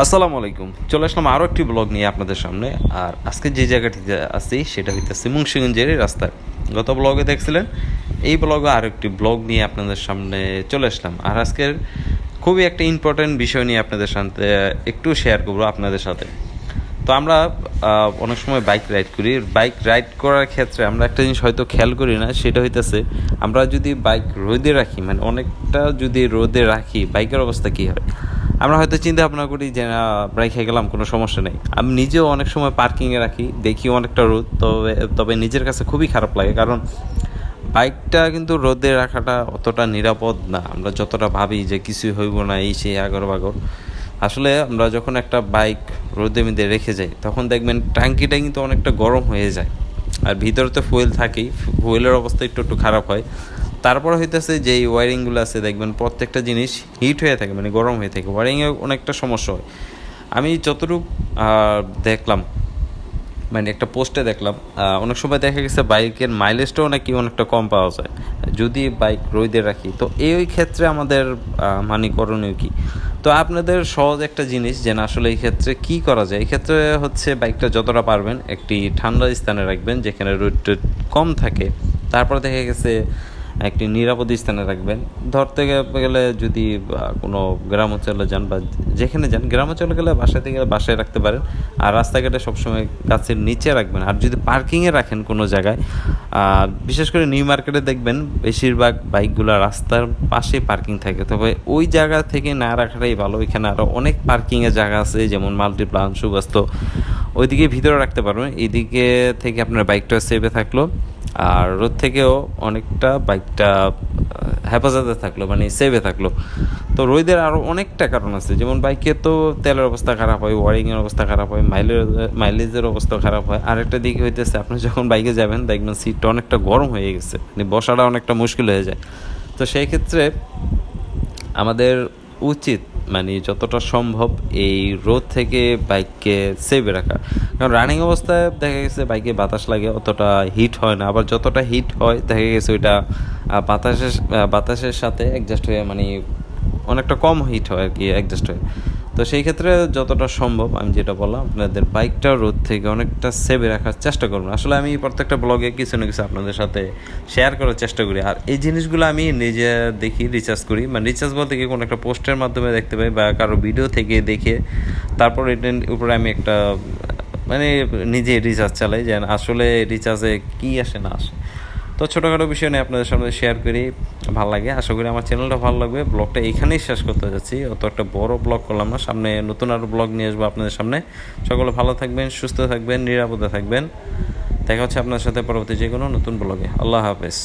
আসসালামু আলাইকুম। চলে আসলাম আরও একটি ব্লগ নিয়ে আপনাদের সামনে। আর আজকে যে জায়গাটিতে আছি সেটা হইতেছে মুন্সিগঞ্জের রাস্তায়। গত ব্লগে দেখছিলেন, এই ব্লগে আরও একটি ব্লগ নিয়ে আপনাদের সামনে চলে আসলাম। আর আজকের খুবই একটা ইম্পর্ট্যান্ট বিষয় নিয়ে আপনাদের সাথে একটু শেয়ার করবো আপনাদের সাথে। তো আমরা অনেক সময় বাইক রাইড করি। বাইক রাইড করার ক্ষেত্রে আমরা একটা জিনিস হয়তো খেয়াল করি না, সেটা হইতেছে আমরা যদি বাইক রোদে রাখি, মানে অনেকটা যদি রোদে রাখি বাইকের অবস্থা কী হয়। আমরা হয়তো চিন্তা ভাবনা করি যে না, রেখে গেলাম, কোনো সমস্যা নেই। আমি নিজেও অনেক সময় পার্কিংয়ে রাখি, দেখি অনেকটা রোদ, তবে নিজের কাছে খুবই খারাপ লাগে, কারণ বাইকটা কিন্তু রোদে রাখাটা অতটা নিরাপদ না। আমরা যতটা ভাবি যে কিছুই হইব না, এই সেই আগর বাগর, আসলে আমরা যখন একটা বাইক রোদে মেদে রেখে যাই তখন দেখবেন ট্যাঙ্কিটা কিন্তু অনেকটা গরম হয়ে যায়। আর ভিতরে তো ফুয়েল থাকেই, ফুয়েলের অবস্থা একটু একটু খারাপ হয়। তারপর হইতেছে যে এই ওয়ারিংগুলো আছে, দেখবেন প্রত্যেকটা জিনিস হিট হয়ে থাকে, মানে গরম হয়ে থাকে, ওয়ারিংয়ে অনেকটা সমস্যা হয়। আমি যতটুকু দেখলাম, মানে একটা পোস্টে দেখলাম, অনেক সময় দেখা গেছে বাইকের মাইলেজটাও নাকি অনেকটা কম পাওয়া যায় যদি বাইক রোদে রাখি। তো এই ক্ষেত্রে আমাদের মানে করণীয় কী? তো আপনাদের সহজ একটা জিনিস যে না, আসলে এই ক্ষেত্রে কী করা যায়। এই ক্ষেত্রে হচ্ছে বাইকটা যতটা পারবেন একটি ঠান্ডা স্থানে রাখবেন, যেখানে রোদ টোদ কম থাকে। তারপর দেখা গেছে একটি নিরাপদ স্থানে রাখবেন। ধরতে গেলে যদি কোনো গ্রাম অঞ্চলে যান বা যেখানে যান, গ্রাম অঞ্চলে গেলে বাসায় থেকে বাসায় রাখতে পারেন। আর রাস্তাঘাটে সবসময় গাছের নিচে রাখবেন। আর যদি পার্কিংয়ে রাখেন কোনো জায়গায়, বিশেষ করে নিউ মার্কেটে দেখবেন বেশিরভাগ বাইকগুলো রাস্তার পাশে পার্কিং থাকে, তবে ওই জায়গা থেকে না রাখাটাই ভালো। এখানে আরও অনেক পার্কিংয়ের জায়গা আছে, যেমন মাল্টিপ্লান, সুবাস্ত, ওইদিকে ভিতরে রাখতে পারবেন। এইদিকে থেকে আপনার বাইকটা সেভে থাকলো, আর রোদ থেকেও অনেকটা বাইকটা হেফাজতে থাকলো, মানে সেভে থাকলো। তো রোদের আরও অনেকটা কারণ আছে, যেমন বাইকের তো তেলের অবস্থা খারাপ হয়, ওয়ারিংয়ের অবস্থা খারাপ হয়, মাইলেজের অবস্থা খারাপ হয়। আরেকটা দিক হইতেছে, আপনি যখন বাইকে যাবেন দেখবেন সিটটা অনেকটা গরম হয়ে গেছে, মানে বসাটা অনেকটা মুশকিল হয়ে যায়। তো সেই ক্ষেত্রে আমাদের উচিত মানে যতটা সম্ভব এই রোদ থেকে বাইককে সেভে রাখা। কারণ রানিং অবস্থায় দেখা গেছে বাইকে বাতাস লাগে, অতটা হিট হয় না। আবার যতটা হিট হয় দেখা গেছে ওইটা বাতাসের সাথে অ্যাডজাস্ট হয়ে, মানে অনেকটা কম হিট হয় আর কি, অ্যাডজাস্ট হয়। তো সেই ক্ষেত্রে যতটা সম্ভব আমি যেটা বললাম, আপনাদের বাইকটা রোদ থেকে অনেকটা সেভে রাখার চেষ্টা করবেন। আসলে আমি প্রত্যেকটা ব্লগে কিছু না কিছু আপনাদের সাথে শেয়ার করার চেষ্টা করি। আর এই জিনিসগুলো আমি নিজে দেখি, রিসার্চ করি, মানে রিসার্চ বলতে গিয়ে কোনো একটা পোস্টের মাধ্যমে দেখতে পাই বা কারো ভিডিও থেকে দেখে তারপর এটার উপরে আমি একটা মানে নিজে রিসার্চ চালাই যে আসলে রিসার্চে কী আসে না আসে। তো ছোটোখাটো বিষয় নিয়ে আপনাদের সামনে শেয়ার করি, ভালো লাগে। আশা করি আমার চ্যানেলটা ভালো লাগবে। ব্লগটা এখানেই শেষ করতে যাচ্ছি, অত একটা বড় ব্লগ করলাম না, সামনে নতুন আরও ব্লগ নিয়ে আসবো আপনাদের সামনে। সকলে ভালো থাকবেন, সুস্থ থাকবেন, নিরাপদে থাকবেন। দেখা হচ্ছে আপনার সাথে পরবর্তী যে কোনো নতুন ব্লগে। আল্লাহ হাফেজ।